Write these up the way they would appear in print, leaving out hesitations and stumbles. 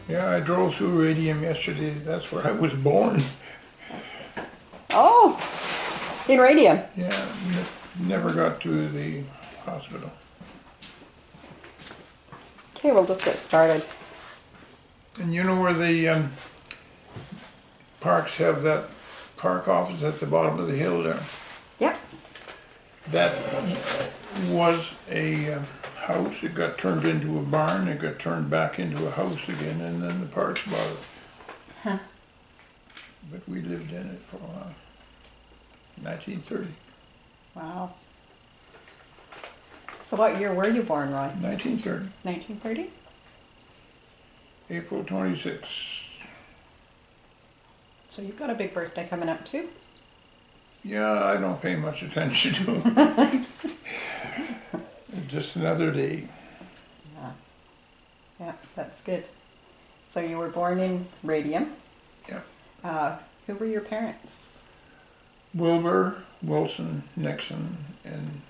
Yeah, I drove through Radium yesterday. That's where I was born. Oh, in Radium. Yeah, never got to the hospital. Okay, we'll just get started. And you know where the parks have that park office at the bottom of the hill there? Yep. That was a house. It got turned into a barn. It got turned back into a house again, and then the parks bought it. Huh. But we lived in it for a while. 1930. Wow. So what year were you born, Roy? 1930. 1930? April 26th. So you've got a big birthday coming up too? Yeah, I don't pay much attention to it. Just another day. Yeah, that's good. So you were born in Radium. Yep. Who were your parents? Wilbur Wilson Nixon and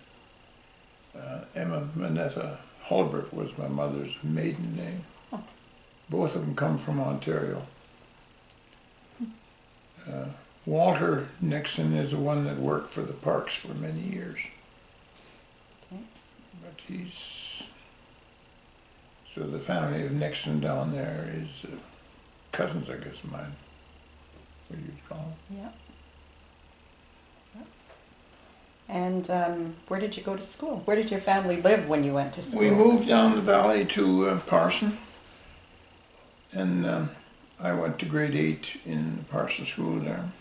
Emma Manetta Hulbert was my mother's maiden name. Oh. Both of them come from Ontario. Walter Nixon is the one that worked for the parks for many years. Okay. But so the family of Nixon down there is cousins, I guess, of mine. What do you call them? Yeah. And where did you go to school? Where did your family live when you went to school? We moved down the valley to Parson, and I went to grade 8 in the Parson school there.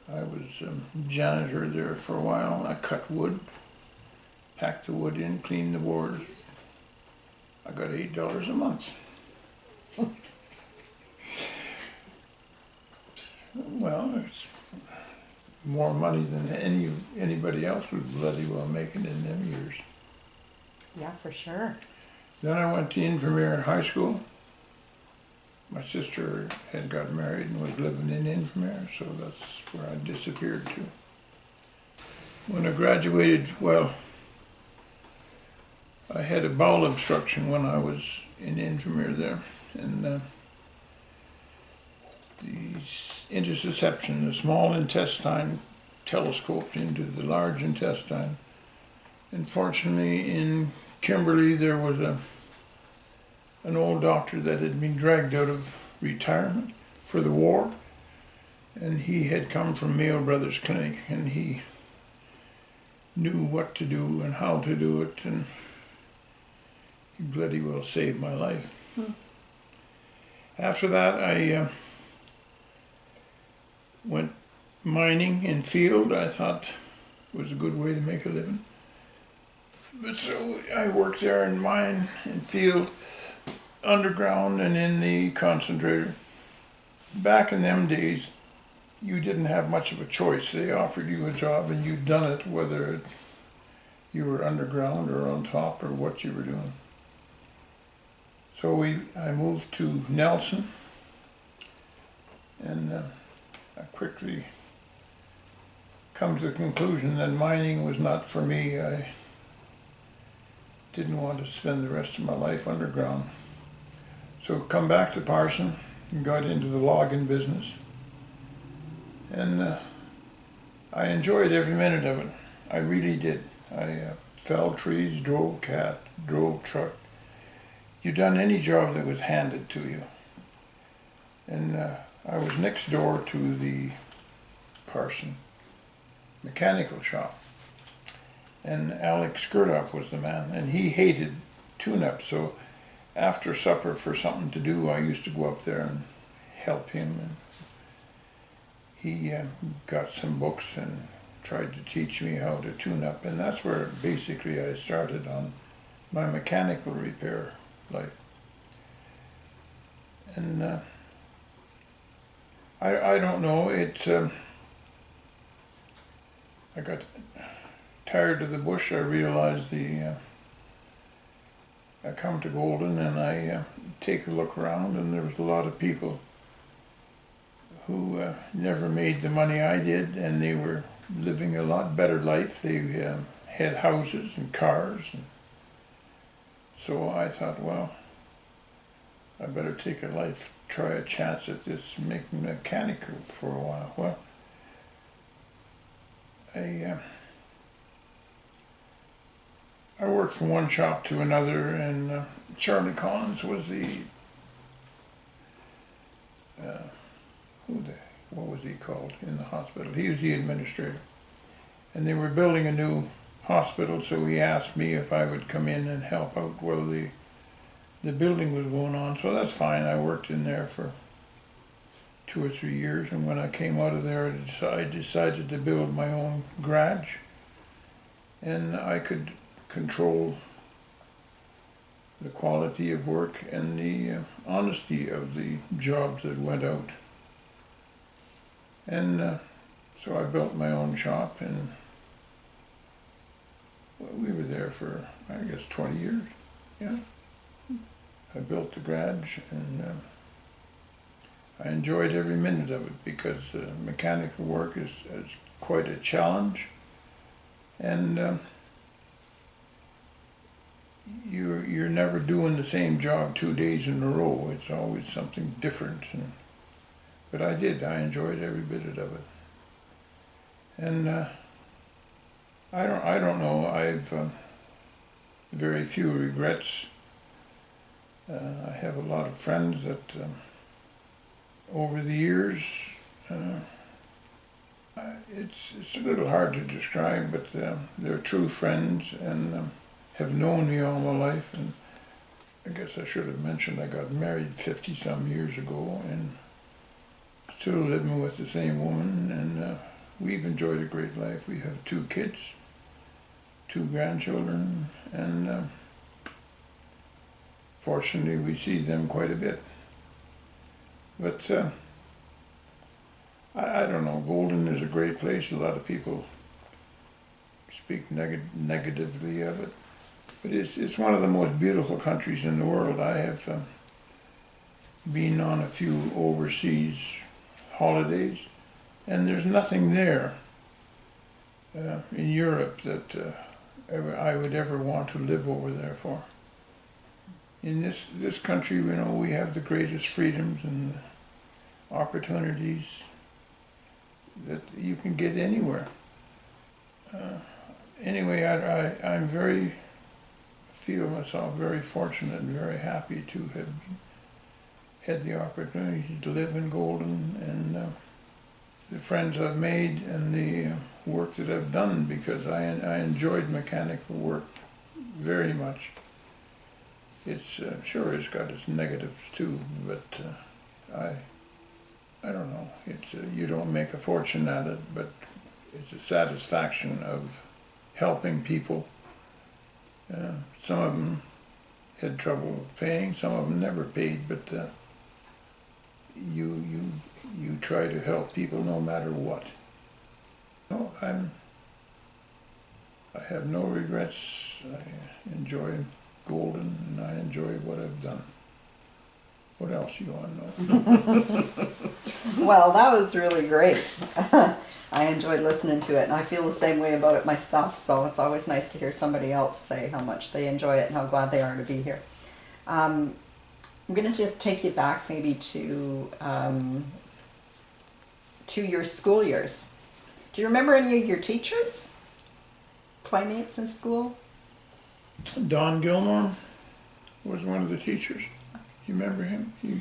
I was janitor there for a while. I cut wood, packed the wood in, cleaned the boards. I got $8 a month. Well, it's more money than anybody else was bloody well making in them years. Yeah, for sure. Then I went to Invermere High School. My sister had got married and was living in Invermere, so that's where I disappeared to. When I graduated, well, I had a bowel obstruction when I was in Invermere there, and the intussusception, the small intestine telescoped into the large intestine. Unfortunately, in Kimberley, there was an old doctor that had been dragged out of retirement for the war, and he had come from Mayo Brothers Clinic, and he knew what to do and how to do it, and he bloody well saved my life. After that, I went mining in field. I thought it was a good way to make a living. But so I worked there in mine and field, underground and in the concentrator. Back in them days, you didn't have much of a choice. They offered you a job and you'd done it, whether you were underground or on top or what you were doing. So I moved to Nelson, and I quickly come to the conclusion that mining was not for me. I didn't want to spend the rest of my life underground. So come back to Parson and got into the logging business. And I enjoyed every minute of it. I really did. I felled trees, drove cat, drove truck. You done any job that was handed to you. And I was next door to the Parson mechanical shop. And Alex Skurdoff was the man, and he hated tune-up, so after supper for something to do, I used to go up there and help him. And he got some books and tried to teach me how to tune up, and that's where basically I started on my mechanical repair life. And I don't know, I got tired of the bush. I realized I come to Golden and I take a look around, and there was a lot of people who never made the money I did, and they were living a lot better life. They had houses and cars, and so I thought, well, I better try a chance at this making mechanical for a while. Well, I worked from one shop to another, and Charlie Collins was what was he called in the hospital? He was the administrator. And they were building a new hospital, so he asked me if I would come in and help out while the building was going on. So that's fine. I worked in there for 2 or 3 years, and when I came out of there, I decided to build my own garage, and I could control the quality of work and the honesty of the jobs that went out. And so I built my own shop, and we were there for, I guess, 20 years. Yeah. I built the garage, and I enjoyed every minute of it, because mechanical work is quite a challenge, and you're never doing the same job 2 days in a row. It's always something different. But I enjoyed every bit of it. And I don't know, I've very few regrets. I have a lot of friends that over the years, it's a little hard to describe, but they're true friends, and have known me all my life. And I guess I should have mentioned I got married 50-some years ago, and still living with the same woman, and we've enjoyed a great life. We have 2 kids, 2 grandchildren, and fortunately we see them quite a bit. But I don't know, Golden is a great place. A lot of people speak negatively of it, but it's one of the most beautiful countries in the world. I have been on a few overseas holidays, and there's nothing there in Europe that I would ever want to live over there for. In this country, we have the greatest freedoms and opportunities that you can get anywhere. Anyway, I feel myself very fortunate and very happy to have had the opportunity to live in Golden, and the friends I've made and the work that I've done, because I enjoyed mechanical work very much. It's sure it's got its negatives too, but I don't know. It's you don't make a fortune at it, but it's a satisfaction of helping people. Some of them had trouble paying, some of them never paid, but you try to help people no matter what. No, I have no regrets. I enjoy Golden, and I enjoy what I've done. What else you want to know? Well, that was really great. I enjoyed listening to it, and I feel the same way about it myself, so it's always nice to hear somebody else say how much they enjoy it and how glad they are to be here. I'm going to just take you back maybe to your school years. Do you remember any of your teachers? Playmates in school? Don Gilmore was one of the teachers. You remember him? He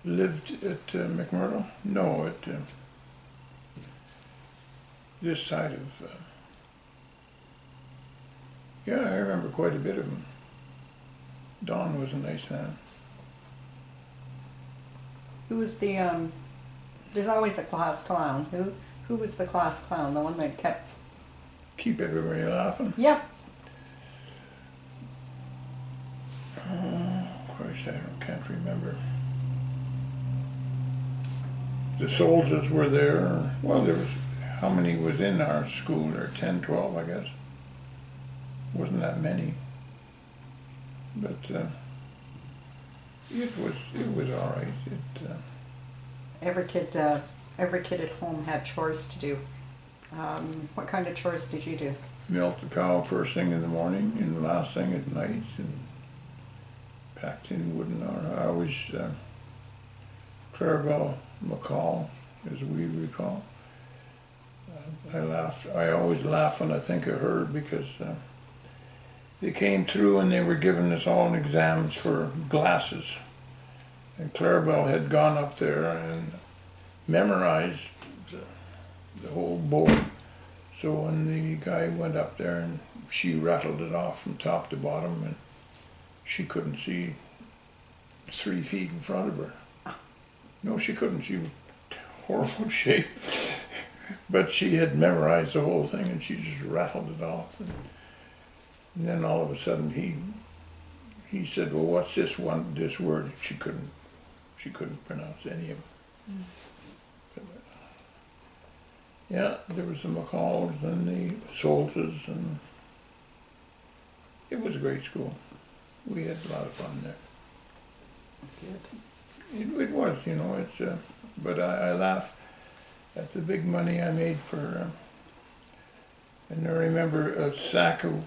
lived at McMurdo? No, at this side of... yeah, I remember quite a bit of him. Don was a nice man. Who was the... there's always a class clown. Who was the class clown? The one that kept... Keep everybody laughing? Yep. Christ, can't remember. The soldiers were there. Well, there was, how many was in our school there? 10, 12, I guess. Wasn't that many. But it was all right. Every kid at home had chores to do. What kind of chores did you do? Milk the cow first thing in the morning and the last thing at night, and packed in wooden armor. I always, Clarabelle McCall, as we recall. I always laugh when I think of her because they came through and they were giving us all exams for glasses. And Clarabelle had gone up there and memorized the whole board. So when the guy went up there and she rattled it off from top to bottom, and she couldn't see 3 feet in front of her. No, she couldn't. She was in horrible shape. But she had memorized the whole thing, and she just rattled it off. And then all of a sudden he said, "Well, what's this word?" She couldn't pronounce any of it. But, yeah, there was the McCalls and the Soltas, and it was a great school. We had a lot of fun there. It was, you know, it's, but I laugh at the big money I made for, and I remember a sack of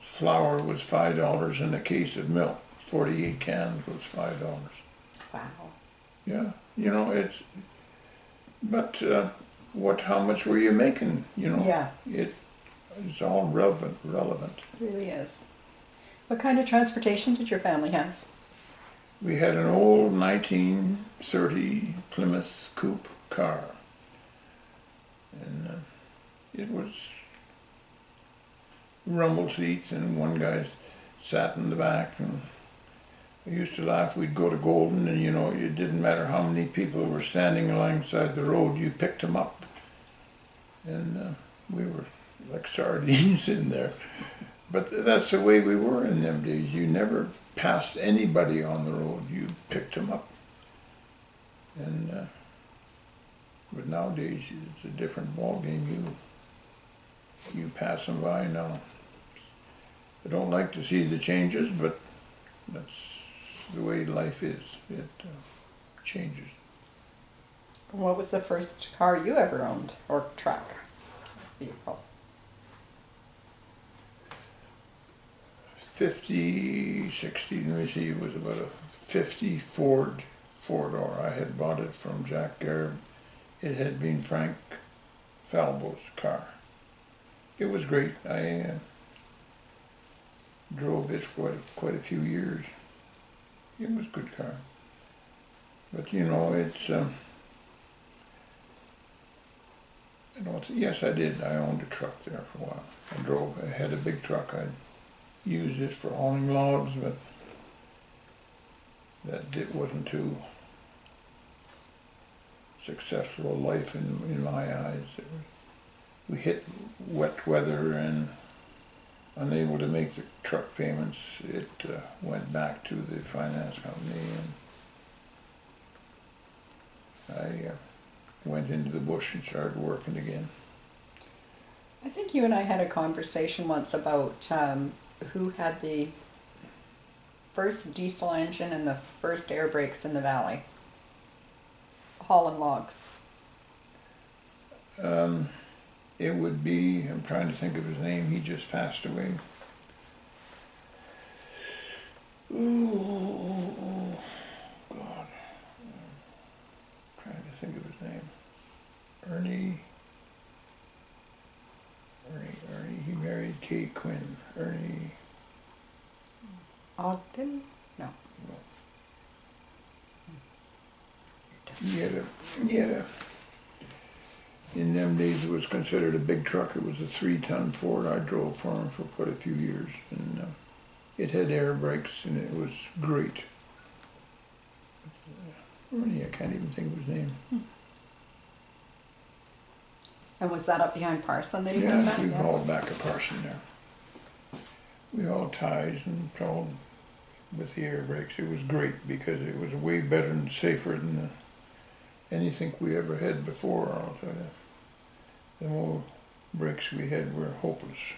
flour was $5 and a case of milk, 48 cans was $5. Wow. Yeah, you know, but how much were you making, you know? Yeah. It's all relevant. It really is. What kind of transportation did your family have? We had an old 1930 Plymouth coupe car, and it was rumble seats, and one guy sat in the back, and I used to laugh. We'd go to Golden, and you know, it didn't matter how many people were standing alongside the road, you picked them up, and we were like sardines in there. But that's the way we were in them days. You never passed anybody on the road. You picked them up. And but nowadays it's a different ballgame. You pass them by now. I don't like to see the changes, but that's the way life is. It changes. What was the first car you ever owned, or truck? Vehicle. 50, 60, let me see, it was about a 50 Ford four-door. I had bought it from Jack Garrett. It had been Frank Falbo's car. It was great. I drove it for quite a few years. It was a good car. But you know, it's, yes I did. I owned a truck there for a while. I had a big truck. I used it for hauling logs, but it wasn't too successful a life in my eyes. We hit wet weather and unable to make the truck payments. It went back to the finance company, and I went into the bush and started working again. I think you and I had a conversation once about who had the first diesel engine and the first air brakes in the valley, hauling logs. It would be, I'm trying to think of his name, he just passed away. Oh, God. I'm trying to think of his name. Ernie, he married Kay Quinn. Ernie. Ogden? No. He had a, in them days it was considered a big truck. It was a 3-ton Ford. I drove for him for quite a few years, and it had air brakes, and it was great. Ernie, I can't even think of his name. And was that up behind Parson that you Yeah, that? we hauled back a Parson there. We hauled ties and hauled with the air brakes. It was great because it was way better and safer than anything we ever had before, I'll tell you. The old brakes we had were hopeless.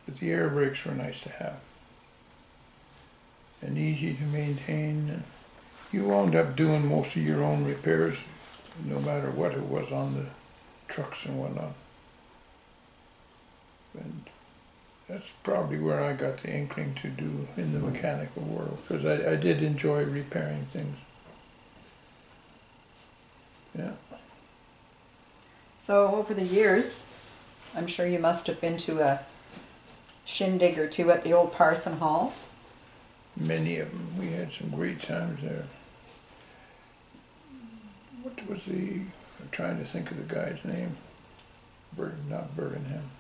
But the air brakes were nice to have. And easy to maintain. And you wound up doing most of your own repairs, no matter what it was on the trucks and whatnot. And that's probably where I got the inkling to do in the mechanical world, because I did enjoy repairing things. Yeah. So over the years, I'm sure you must have been to a shindig or two at the old Parson Hall. Many of them. We had some great times there. What was I'm trying to think of the guy's name. Not Bergenham.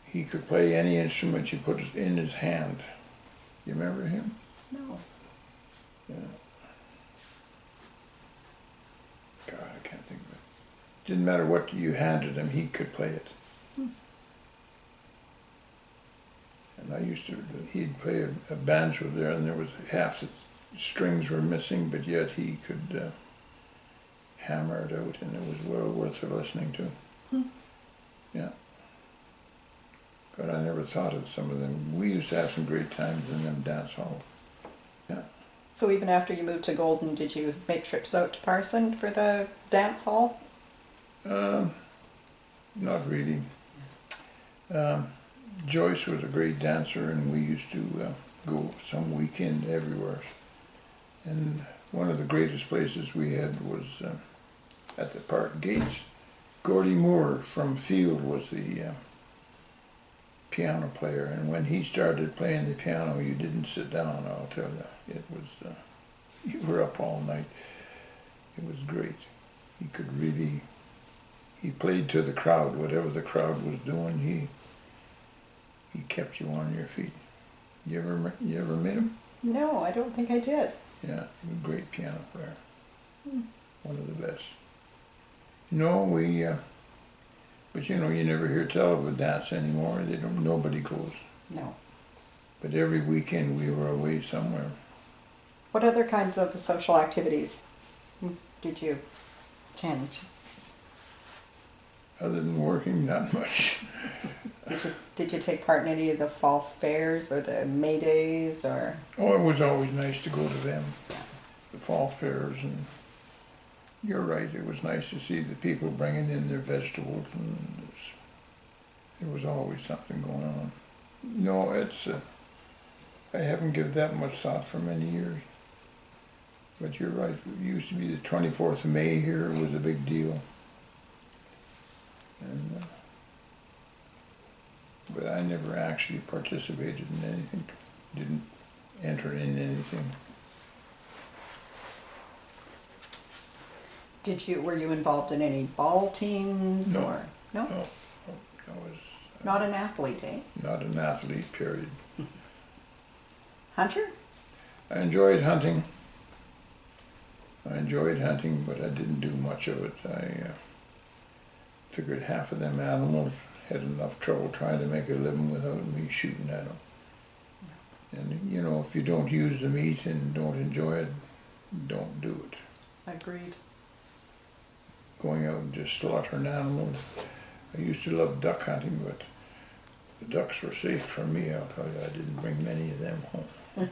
He could play any instrument you put in his hand. You remember him? No. Yeah. God, I can't think of it. Didn't matter what you handed him, he could play it. And he'd play a banjo there, and there was half the strings were missing, but yet he could hammer it out, and it was well worth listening to. Yeah. But I never thought of some of them. We used to have some great times in them dance halls. Yeah. So even after you moved to Golden, did you make trips out to Parson for the dance hall? Not really. Joyce was a great dancer, and we used to go some weekend everywhere. And one of the greatest places we had was at the park gates. Gordie Moore from Field was the piano player, and when he started playing the piano, you didn't sit down, I'll tell you. It was, you were up all night. It was great. He played to the crowd. Whatever the crowd was doing, he kept you on your feet. You ever met him? No, I don't think I did. Yeah, he was a great piano player. One of the best. No, but you know, you never hear tell of a dance anymore. Nobody goes. No. But every weekend we were away somewhere. What other kinds of social activities did you attend? Other than working, not much. Did you take part in any of the fall fairs or the May Days or? Oh, it was always nice to go to them, the fall fairs, and you're right, it was nice to see the people bringing in their vegetables, and there was always something going on. No, I haven't given that much thought for many years. But you're right, it used to be the 24th of May here was a big deal. And, but I never actually participated in anything, didn't enter in anything. Were you involved in any ball teams No. or? No? No, I was... Not an athlete, eh? Not an athlete, period. Hunter? I enjoyed hunting. But I didn't do much of it. I figured half of them animals had enough trouble trying to make a living without me shooting at them. And you know, if you don't use the meat and don't enjoy it, don't do it. Agreed. Going out and just slaughtering animals. I used to love duck hunting, but the ducks were safe from me, I'll tell you. I didn't bring many of them home.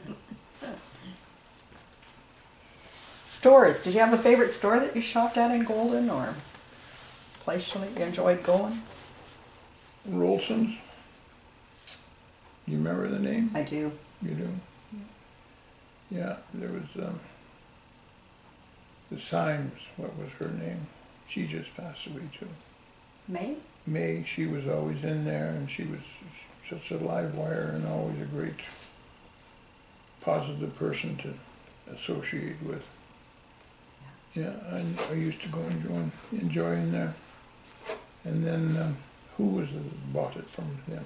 Stores. Did you have a favorite store that you shopped at in Golden or place that you enjoyed going? Rolson's. You remember the name? I do. You do? Yeah, there was the Symes, what was her name? She just passed away too. May? She was always in there, and she was such a live wire and always a great positive person to associate with. Yeah, I used to go enjoy in there. And then who was it bought it from them?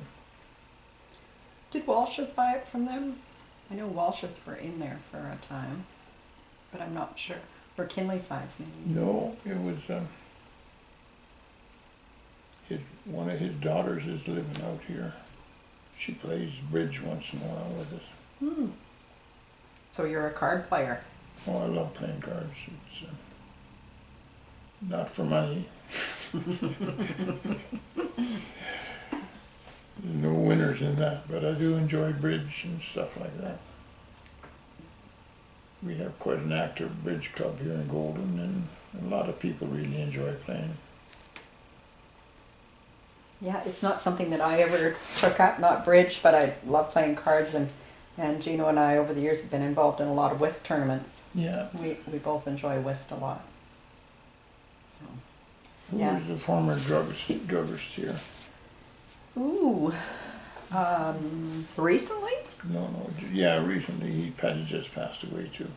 Did Walsh's buy it from them? I know Walsh's were in there for a time, but I'm not sure. Or Kinley Sides maybe. No, it was one of his daughters is living out here. She plays bridge once in a while with us. So you're a card player? Oh, I love playing cards. It's not for money. No winners in that, but I do enjoy bridge and stuff like that. We have quite an active bridge club here in Golden, and a lot of people really enjoy playing. Yeah, it's not something that I ever took up, not bridge, but I love playing cards, and Gino and I over the years have been involved in a lot of whist tournaments. Yeah. We both enjoy whist a lot. So, Who yeah. was the former druggist here? Ooh, recently? No, yeah, recently he just passed away too.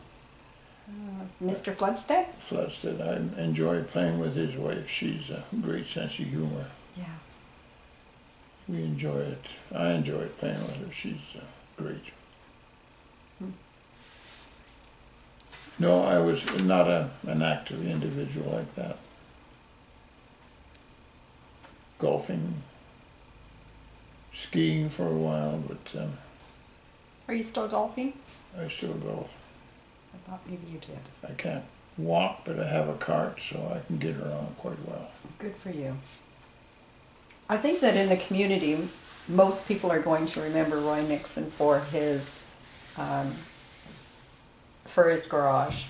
Mr. Floodstead? Floodstead. I enjoy playing with his wife. She's a great sense of humor. Yeah. We enjoy it. I enjoy playing with her. She's great. No, I was not an active individual like that. Golfing, skiing for a while, but Are you still golfing? I still golf. I thought maybe you did. I can't walk, but I have a cart, so I can get around quite well. Good for you. I think that in the community, most people are going to remember Roy Nixon for his garage.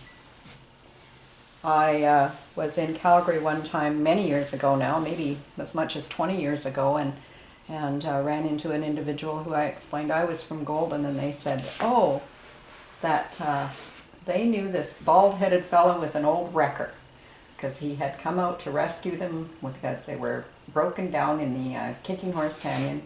I was in Calgary one time many years ago now, maybe as much as 20 years ago, and ran into an individual who I explained I was from Golden, and they said, oh, that they knew this bald-headed fellow with an old wrecker, because he had come out to rescue them because they were broken down in the Kicking Horse Canyon,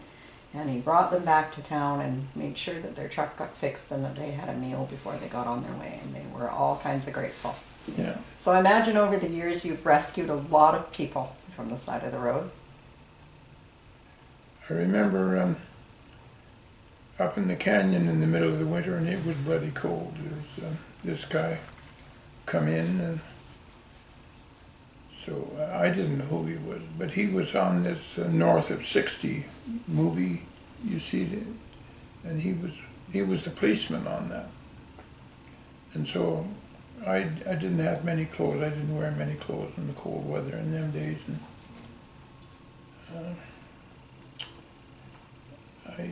and he brought them back to town and made sure that their truck got fixed and that they had a meal before they got on their way, and they were all kinds of grateful. Yeah. So I imagine over the years you've rescued a lot of people from the side of the road. I remember up in the canyon in the middle of the winter, and it was bloody cold. There was this guy come in, and so I didn't know who he was, but he was on this North of 60 movie, you see it, and he was the policeman on that. And so I didn't have many clothes. I didn't wear many clothes in the cold weather in them days, and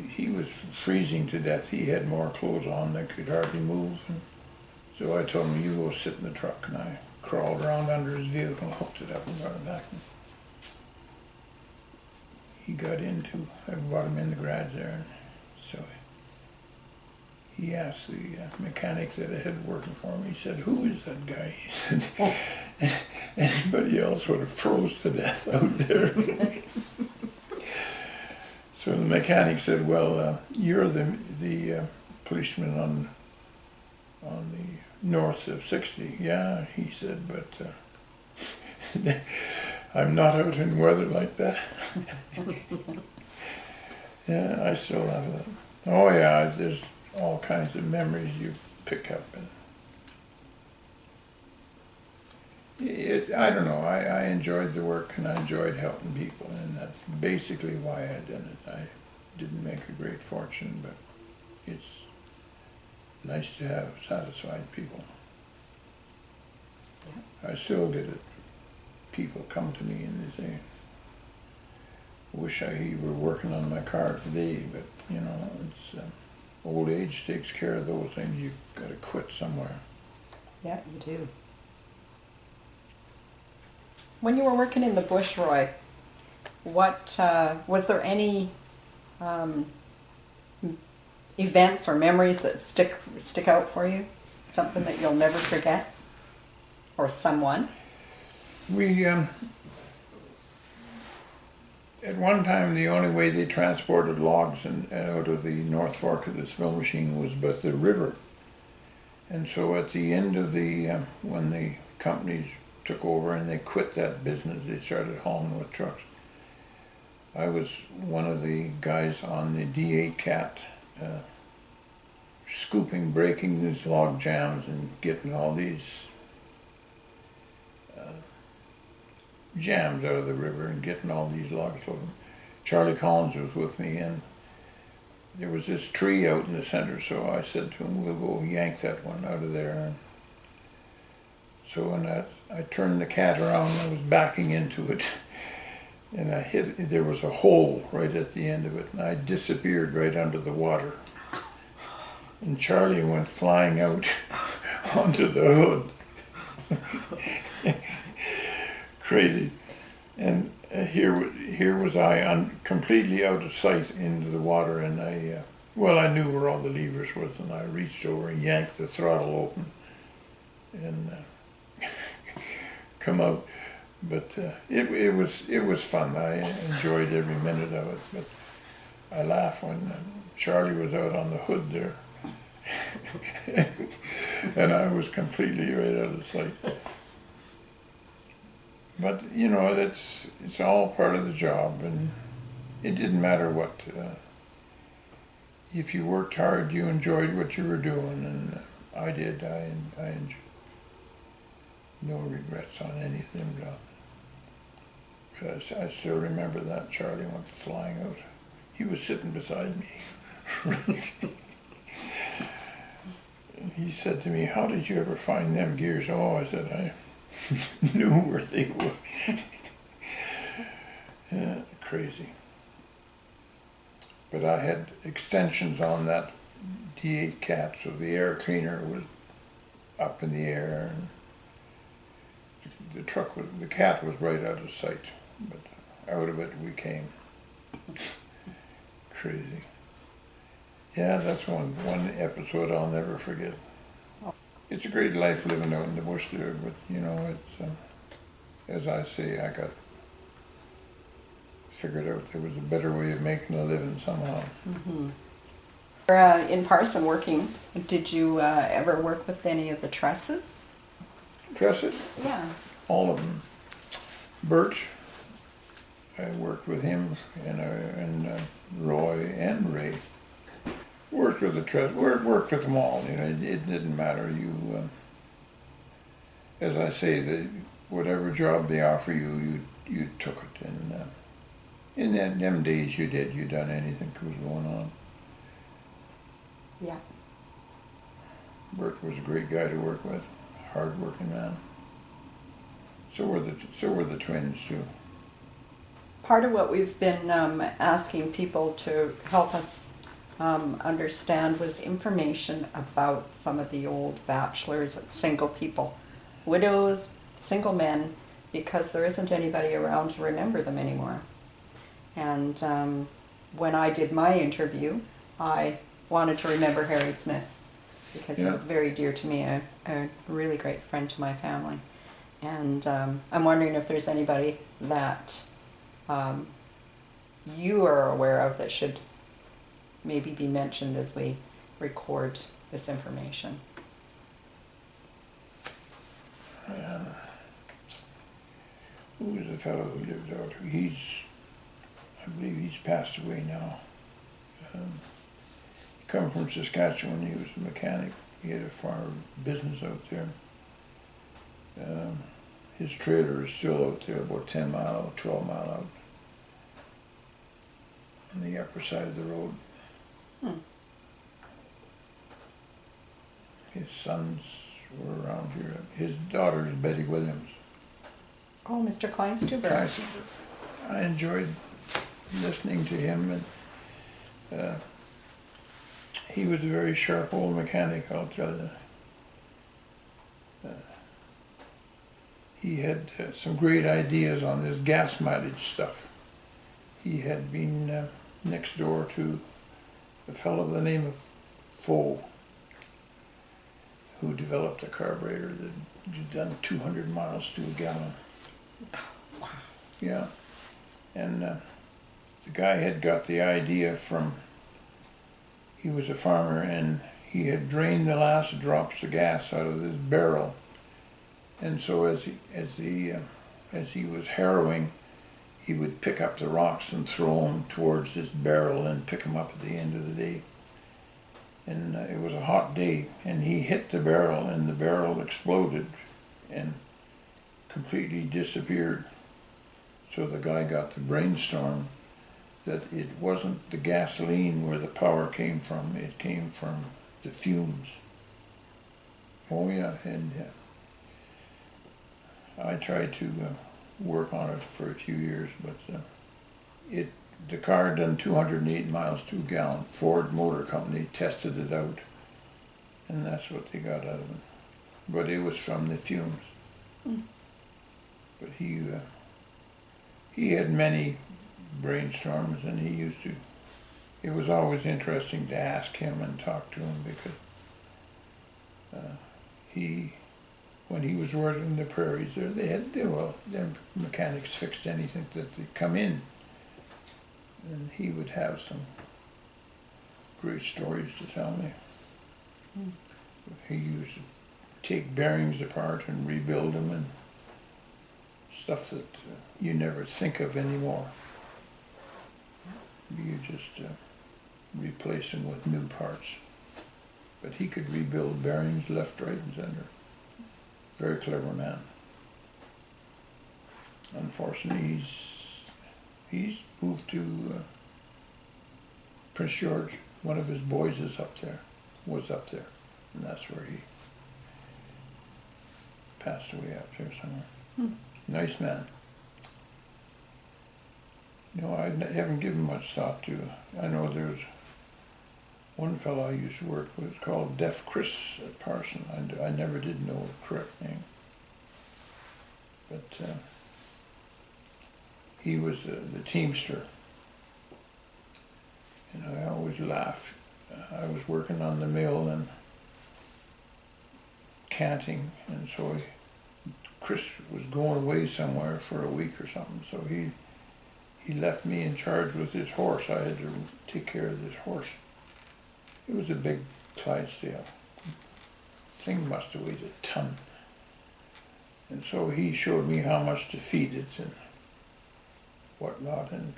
he was freezing to death. He had more clothes on that could hardly move. And so I told him, you go sit in the truck, and I crawled around under his vehicle, hooked it up and got it back. And he got into, I brought him in the garage there, and so he asked the mechanic that I had working for him, he said, who is that guy? He said, anybody else would have froze to death out there. So the mechanic said, well, you're the policeman on the north of 60. Yeah, he said, but I'm not out in weather like that. Yeah, I still have that. Oh yeah, there's all kinds of memories you pick up. And I don't know, I enjoyed the work, and I enjoyed helping people, and that's basically why I did it. I didn't make a great fortune, but it's nice to have satisfied people. I still get it. People come to me and they say, wish you were working on my car today, but you know, it's old age takes care of those things. You've got to quit somewhere. Yeah, you do. When you were working in the bush, Roy, what was there any events or memories that stick out for you? Something that you'll never forget, or someone? We at one time the only way they transported logs out of the North Fork of this mill machine was by the river, and so at the end of the when the companies took over and they quit that business, they started hauling with trucks. I was one of the guys on the D8 cat, scooping, breaking these log jams and getting all these jams out of the river and getting all these logs over. Charlie Collins was with me, and there was this tree out in the center, so I said to him, we'll go yank that one out of there. And so when I turned the cat around, I was backing into it, and I hit it. There was a hole right at the end of it, and I disappeared right under the water. And Charlie went flying out onto the hood. Crazy. And here was I completely out of sight into the water, and I knew where all the levers was, and I reached over and yanked the throttle open, and come out. But it was fun. I enjoyed every minute of it. But I laughed when Charlie was out on the hood there, and I was completely right out of sight. But you know, it's all part of the job, and it didn't matter what. If you worked hard, you enjoyed what you were doing, and I did. I enjoyed. No regrets on anything. But I still remember that Charlie went flying out. He was sitting beside me. He said to me, "How did you ever find them gears?" Oh, I said, I knew where they were. Yeah, crazy. But I had extensions on that D8 cat, so the air cleaner was up in the air, and the cat was right out of sight, but out of it we came. Crazy. Yeah, that's one episode I'll never forget. It's a great life living out in the bush there, but you know, it's as I say, I got figured out there was a better way of making a living somehow. Mm-hmm. In Parson working, did you ever work with any of the trusses? Trusses? Yeah. All of them. Bert, I worked with him, and Roy and Ray. Worked with the truss. Worked with them all. You know, it didn't matter. You, as I say, whatever job they offer you, you took it. And in them days, you did. You done anything that was going on. Yeah. Bert was a great guy to work with. Hard-working man. So were the twins too. Part of what we've been asking people to help us understand was information about some of the old bachelors, single people, widows, single men, because there isn't anybody around to remember them anymore. And when I did my interview, I wanted to remember Harry Smith because he was very dear to me, a really great friend to my family. And I'm wondering if there's anybody that you are aware of that should maybe be mentioned as we record this information. Who was the fellow who lived out here? I believe he's passed away now. He come from Saskatchewan. He was a mechanic. He had a farm business out there. His trailer is still out there, about 10 mile, 12 mile out on the upper side of the road. His sons were around here. His daughter is Betty Williams. Oh, Mr. Kleinstuber. I enjoyed listening to him, and he was a very sharp old mechanic, I'll tell you. He had some great ideas on his gas mileage stuff. He had been next door to a fellow by the name of Foe, who developed a carburetor that had done 200 miles to a gallon. Wow. Yeah, and the guy had got the idea from, he was a farmer, and he had drained the last drops of gas out of this barrel. And so as he was harrowing, he would pick up the rocks and throw them towards this barrel and pick them up at the end of the day. And it was a hot day, and he hit the barrel, and the barrel exploded and completely disappeared. So the guy got the brainstorm that it wasn't the gasoline where the power came from, it came from the fumes. Oh yeah, and I tried to work on it for a few years, but the car done 208 miles to a gallon. Ford Motor Company tested it out, and that's what they got out of it. But it was from the fumes. But he he had many brainstorms, and he used to. It was always interesting to ask him and talk to him because he, when he was working the prairies there, their mechanics fixed anything that they come in, and he would have some great stories to tell me. Mm. He used to take bearings apart and rebuild them and stuff that you never think of anymore. You just replace them with new parts. But he could rebuild bearings left, right, and center. Very clever man. Unfortunately, he's moved to Prince George. One of his boys was up there, and that's where he passed away up there somewhere. Hmm. Nice man. You know, I haven't given much thought to. I know there's one fellow I used to work with called Deaf Chris at Parson. I never did know the correct name. But he was the teamster. And I always laugh. I was working on the mill and canting, and so Chris was going away somewhere for a week or something, so he left me in charge with his horse. I had to take care of this horse. It was a big Clydesdale. Thing must have weighed a ton. And so he showed me how much to feed it and whatnot, and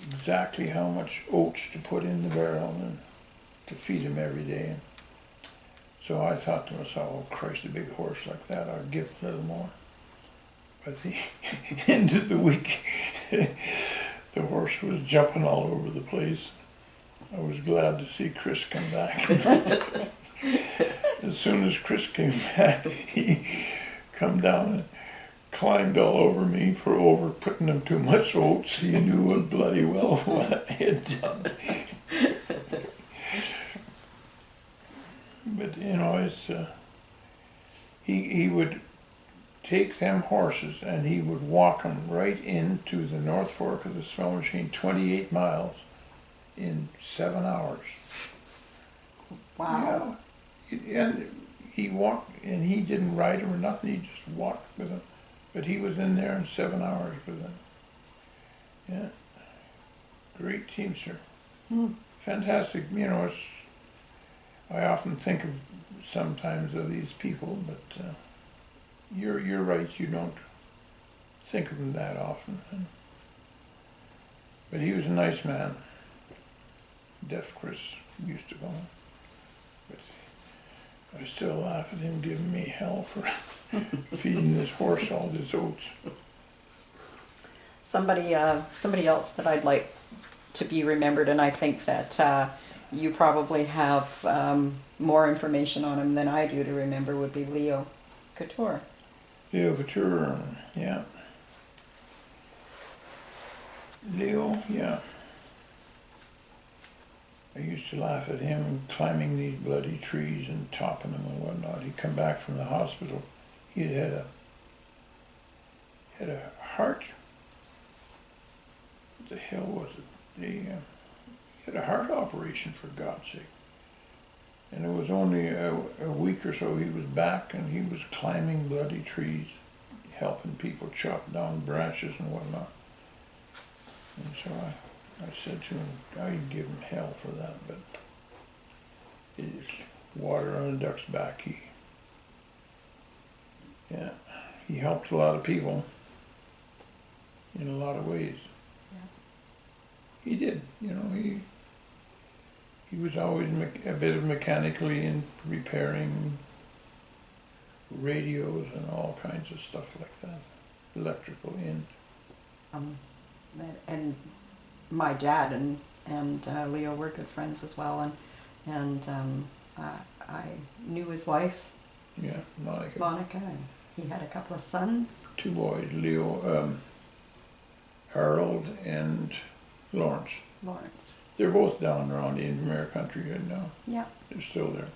exactly how much oats to put in the barrel and to feed him every day. So I thought to myself, oh Christ, a big horse like that, I'll give him a little more. By the end of the week, the horse was jumping all over the place. I was glad to see Chris come back. As soon as Chris came back, he come down and climbed all over me for over putting him too much oats. He knew bloody well what I had done. But you know, it's he would take them horses and he would walk them right into the North Fork of the Swell Machine, 28 miles, in 7 hours. Wow. Yeah. And he walked, and he didn't ride him or nothing, he just walked with him. But he was in there in 7 hours with him. Yeah. Great teamster. Hmm. Fantastic. You know, I often think of sometimes of these people, but you're right, you don't think of them that often. But he was a nice man. Deaf Chris used to go. But I still laugh at him giving me hell for feeding this horse all this oats. Somebody else that I'd like to be remembered, and I think that you probably have more information on him than I do to remember, would be Leo Couture. Leo Couture, yeah. Leo, yeah. I used to laugh at him climbing these bloody trees and topping them and whatnot. He'd come back from the hospital. He had a heart. What the hell was it? He had a heart operation, for God's sake. And it was only a week or so he was back, and he was climbing bloody trees, helping people chop down branches and whatnot. And so I said to him, I'd give him hell for that, but it's water on a duck's back. He helped a lot of people in a lot of ways. Yeah. He did, you know, he was always a bit of mechanically in repairing radios and all kinds of stuff like that, electrical in. And my dad and Leo were good friends as well, and I knew his wife. Yeah, Monica. Monica, and he had a couple of sons. 2 boys, Leo, Harold, and Lawrence. Lawrence. They're both down around the Invermere country right now. Yeah. They're still there.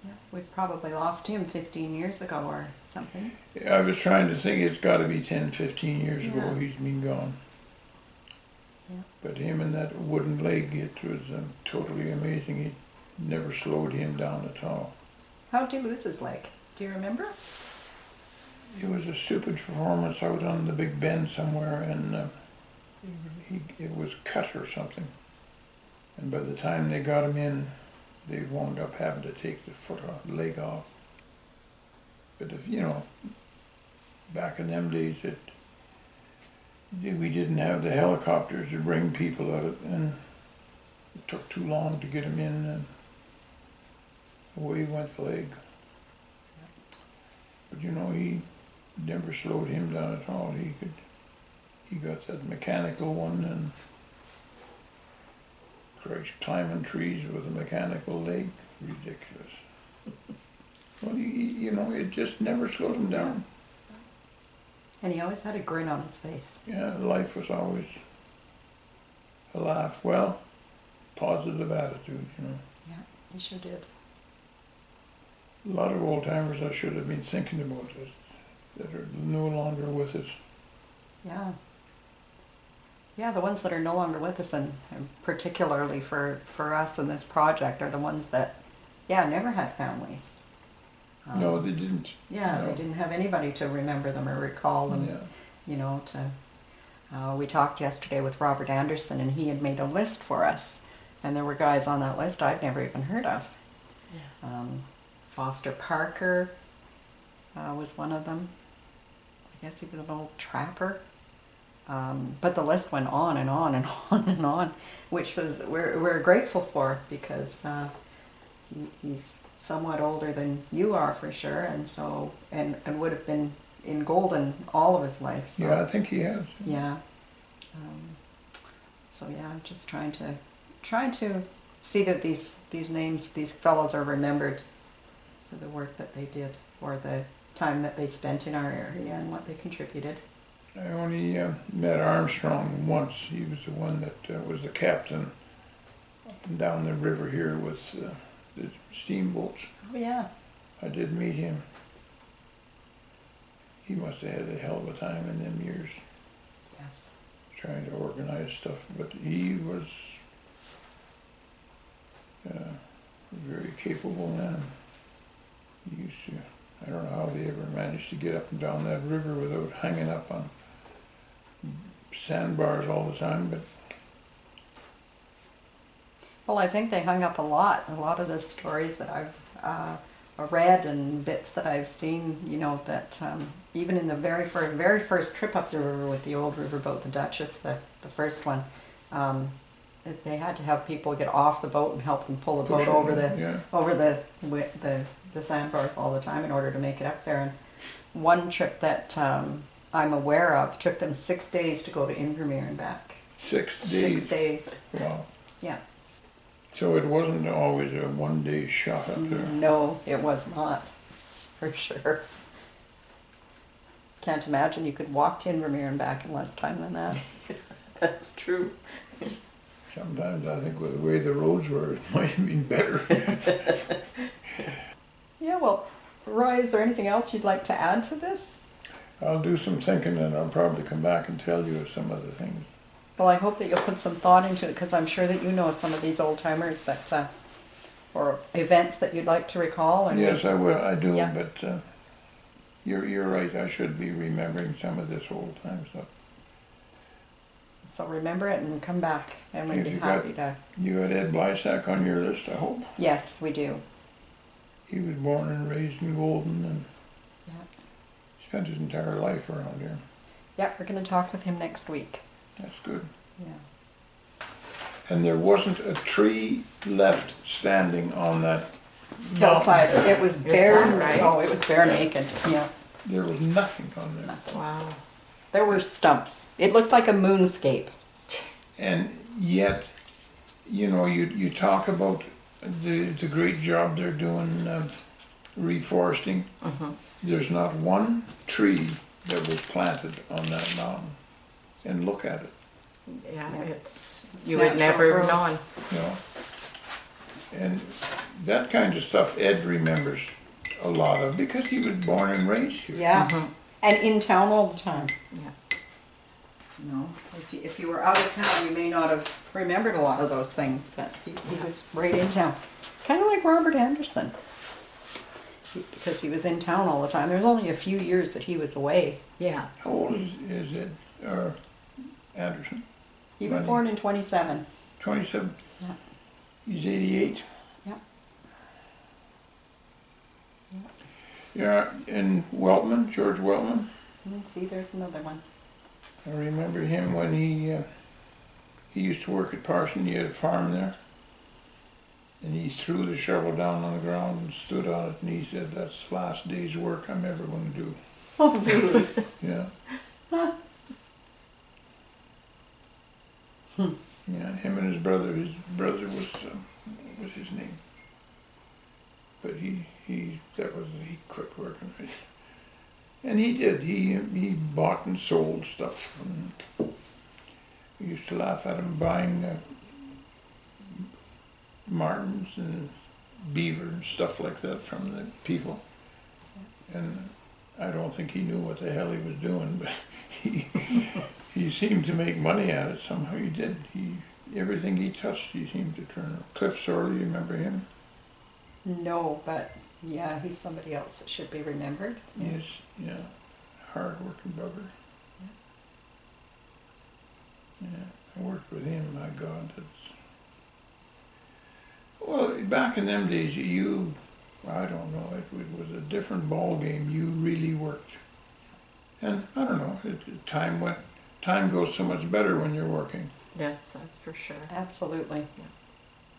Yeah, we've probably lost him 15 years ago or something. I was trying to think, it's got to be 10, 15 years ago he's been gone. Yeah. But him and that wooden leg, it was totally amazing. He never slowed him down at all. How'd you lose his leg? Do you remember? It was a stupid performance out on the Big Bend somewhere, and it was cut or something. And by the time they got him in, they wound up having to take the leg off. But if you know, back in them days, we didn't have the helicopters to bring people out of, and it took too long to get him in, and away went the leg. But you know, he never slowed him down at all. He got that mechanical one, and Christ, climbing trees with a mechanical leg, ridiculous. Well, you know, it just never slowed him down. And he always had a grin on his face. Yeah, life was always a laugh. Well, positive attitude, you know. Yeah, he sure did. A lot of old timers I should have been thinking about this that are no longer with us. Yeah. Yeah, the ones that are no longer with us, and particularly for us in this project, are the ones that, never had families. No, they didn't. Yeah, No. they didn't have anybody to remember them or recall them. Yeah. You know, we talked yesterday with Robert Anderson, and he had made a list for us, and there were guys on that list I'd never even heard of. Yeah. Foster Parker was one of them. I guess he was an old trapper. But the list went on and on and on and on, which was we're grateful for, because he's somewhat older than you are for sure, and so and would have been in Golden all of his life. So, Yeah, I think he has. yeah. So yeah, I'm just trying to see that these names, these fellows are remembered for the work that they did, for the time that they spent in our area and what they contributed. I only met Armstrong once. He was the one that was the captain up and down the river here with the steamboats. Oh yeah. I did meet him. He must have had a hell of a time in them years Yes. trying to organize stuff, but he was a very capable man. He used to, I don't know how they ever managed to get up and down that river without hanging up on sandbars all the time, but Well, I think they hung up a lot. A lot of the stories that I've read and bits that I've seen, you know, that even in the very first trip up the river with the old riverboat, the Duchess, the first one, they had to have people get off the boat and help them pull the boat over the sandbars all the time in order to make it up there. And one trip that I'm aware of took them 6 days to go to Invermere and back. 6 days. 6 days. Wow. Yeah. So it wasn't always a one-day shot up there. No, it was not, for sure. Can't imagine you could walk to Invermere and back in less time than that. That's true. Sometimes I think with the way the roads were, it might have been better. Yeah, well, Roy, is there anything else you'd like to add to this? I'll do some thinking and I'll probably come back and tell you some of the things. Well, I hope that you'll put some thought into it, because I'm sure that you know some of these old timers that, or events that you'd like to recall. And Yes, I will. I do, Yeah. but you're right. I should be remembering some of this old time stuff. so remember it and come back, and we'd Have be you happy to. You got Ed Blysack on your list, I hope. Yes, we do. He was born and raised in Golden and Yeah. spent his entire life around here. Yeah, we're going to talk with him next week. That's good. Yeah. And there wasn't a tree left standing on that Hillside. mountain. It was bare. that right? Oh, it was bare naked. Yeah. There was nothing on there. Nothing. Wow. There were stumps. It looked like a moonscape. And yet, you know, you talk about the great job they're doing reforesting. Mm-hmm. There's not one tree that was planted on that mountain. And look at it, Yeah, Yeah. it's It's you would natural never have growth. known. you know. And that kind of stuff Ed remembers a lot of because he was born and raised here. Yeah. And in town all the time. Yeah. No, if you were out of town, you may not have remembered a lot of those things, but he was right in town. Kind of like Robert Anderson. Because he was in town all the time. There's only a few years that he was away. Yeah. How old is it? Anderson? He was Bunny. born in 27. 27? Yeah. He's 88? Yep. Yeah, and Weltman, George Weltman. Let's see, there's another one. I remember him when he used to work at Parson. He had a farm there. And he threw the shovel down on the ground and stood on it, and he said, "That's the last day's work I'm ever going to do." Oh, really? Yeah. Yeah, him and his brother was his name. But he quit working. And he did. He bought and sold stuff. And we used to laugh at him buying martins and beaver and stuff like that from the people. And I don't think he knew what the hell he was doing, but he seemed to make money at it somehow. He did. Everything he touched, he seemed to turn. Cliff Sorley, you remember him? No, but yeah, he's somebody else that should be remembered. Yes, yeah. Hard-working bugger. Yeah, I worked with him, my God, well, back in them days, I don't know, it was a different ball game. You really worked. And I don't know, time goes so much better when you're working. Yes, that's for sure. Absolutely. Yeah.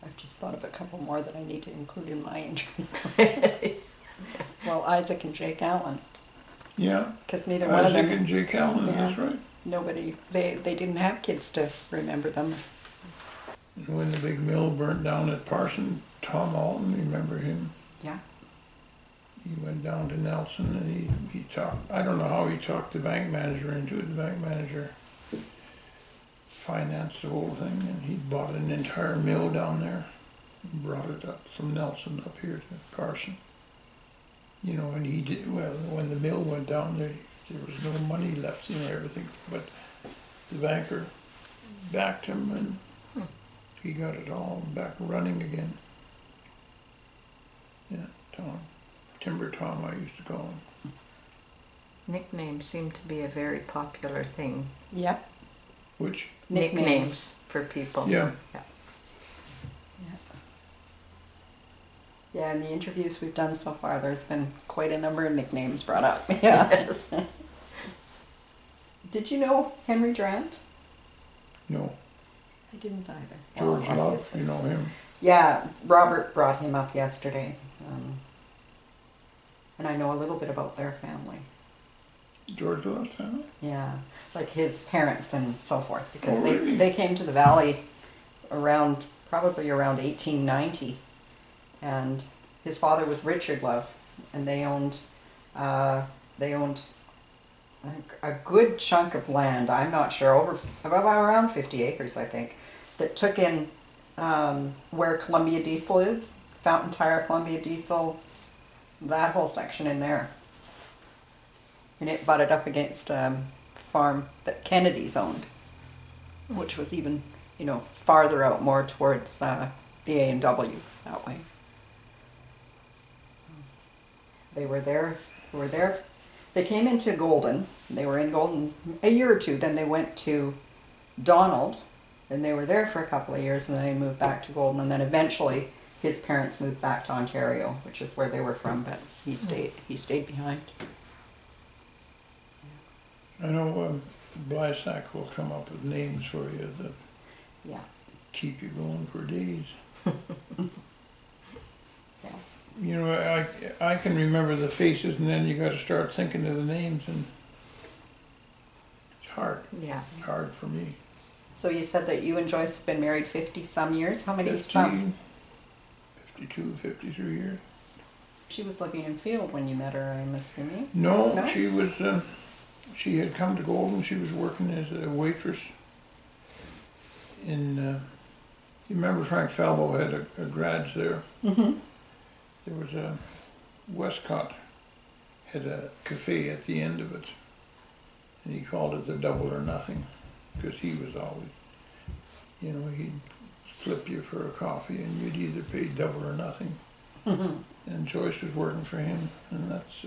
I've just thought of a couple more that I need to include in my interview. Well, Isaac and Jake Allen. Yeah. Because neither one of them. Isaac and Jake Allen, Yeah. that's right. Nobody, they didn't have kids to remember them. And when the big mill burnt down at Parson, Tom Alton, remember him? Yeah. He went down to Nelson and he talked, I don't know how he talked the bank manager into it. The bank manager financed the whole thing, and he bought an entire mill down there and brought it up from Nelson up here to Parson. You know, and he did, well, when the mill went down, there was no money left, you know, everything, but the banker backed him and he got it all back running again. Yeah, Tom. Timber Tom, I used to call him. Nicknames seem to be a very popular thing. Yep. Which? Nicknames for people. Yeah. Yeah, in the interviews we've done so far, there's been quite a number of nicknames brought up. Yeah. Yes. Did you know Henry Durant? No. I didn't either. George Well, Love, obviously. you know him? Yeah, Robert brought him up yesterday. And I know a little bit about their family. George Love family? Yeah, like his parents and so forth, because Oh, really? they came to the valley probably around 1890, and his father was Richard Love, and they owned a good chunk of land. I'm not sure, around 50 acres, I think, that took in where Columbia Diesel is, Fountain Tire, Columbia Diesel, that whole section in there. And it butted up against a farm that Kennedy's owned, which was even, farther out, more towards the A&W that way. So they were there. They came into Golden. They were in Golden a year or two. Then they went to Donald, and they were there for a couple of years, and then they moved back to Golden, and then eventually his parents moved back to Ontario, which is where they were from, but he stayed behind. I know Blysack will come up with names for you that keep you going for days. Yeah. You know, I can remember the faces, and then you got to start thinking of the names, and it's hard. Yeah. It's hard for me. So you said that you and Joyce have been married 50-some years. How many 50, some? 52, 53 years. She was living in Field when you met her, I'm assuming. No? She was. She had come to Golden. She was working as a waitress in. You remember Frank Falbo had a garage there. Mm-hmm. There was a Westcott had a cafe at the end of it, and he called it the Double or Nothing. because he was always, you know, he'd flip you for a coffee and you'd either pay double or nothing. And Joyce was working for him, and that's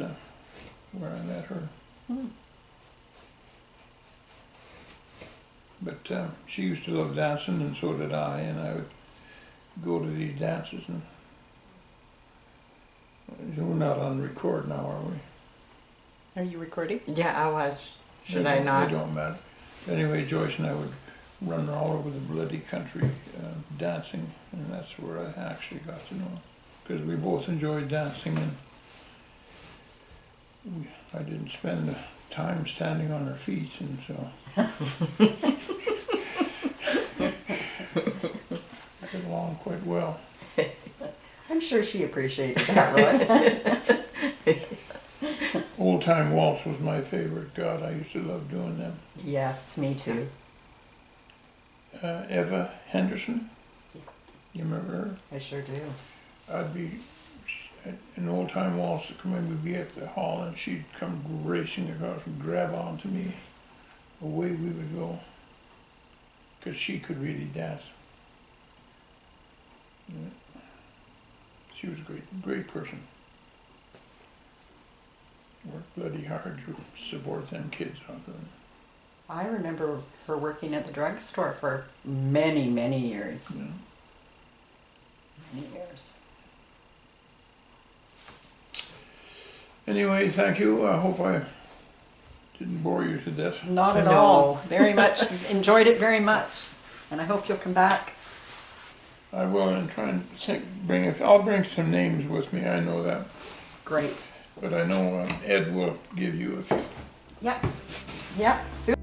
where I met her. But she used to love dancing, and so did I, and I would go to these dances. And we're not on record now, are we? Are you recording? Yeah, I was. Should They I don't- not? They don't matter. Anyway, Joyce and I would run all over the bloody country dancing, and that's where I actually got to know her. Because we both enjoyed dancing, and I didn't spend the time standing on her feet, and so. I got along quite well. I'm sure she appreciated that, Roy. Old Time Waltz was my favorite. God, I used to love doing them. Yes, me too. Eva Henderson, you remember her? I sure do. I'd be an Old Time Waltz to come in, we'd be at the hall, and she'd come racing across and grab onto me. Away we would go, because she could really dance. Yeah. She was a great person. Worked bloody hard to support them kids out there. I remember her working at the drugstore for many, many years. Yeah. Many years. Anyway, thank you. I hope I didn't bore you to death. Not at No. all. Very much. Enjoyed it very much. And I hope you'll come back. I will, and try and I'll bring some names with me, I know that. Great. But I know Ed will give you a few. Yep. Yep. Super.